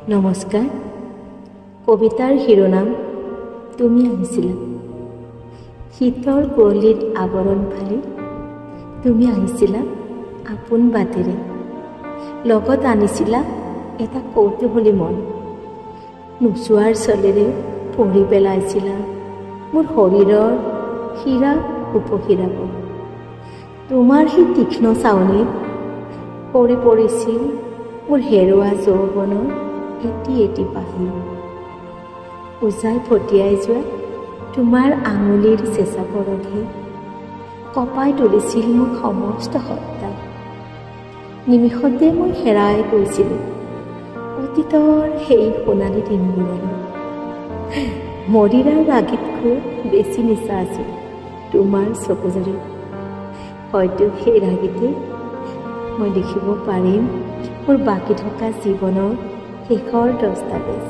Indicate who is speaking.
Speaker 1: নমস্কাৰ। কবিতাৰ শিৰোনাম তুমি আহিছিলা। শীতৰ কুঁৱলীত আৱৰণ ফালি তুমি আহিছিলা আপোন বাটেৰে, লগত আনিছিলা এটা কৌতূহলী মন। নোচোৱাৰ চলেৰে পঢ়ি পেলাইছিলা মোৰ শৰীৰৰ শিৰা উপশিৰাবোৰ। তোমাৰ সেই তীক্ষ্ণ চাৱনিত পৰি পৰিছিল মোৰ হেৰুৱা যৌৱনৰ এটি এটি পাহি। উজাই ফটিয়াই যোৱা তোমাৰ আঙুলিৰ চেঁচা পৰশে কঁপাই তুলিছিল মোৰ সমস্ত সত্তা। নিমিষতে মই হেৰাই গৈছিলোঁ অতীতৰ সেই সোণালী দিনবোৰলৈ। মদিৰাৰ ৰাগীতকৈ বেছি নিচা আছিল তোমাৰ চকুজুৰিত। হয়তো সেই ৰাগীতে মই দেখিব পাৰিম মোৰ বাকী থকা জীৱনৰ শেষৰ দস্তাবেজ।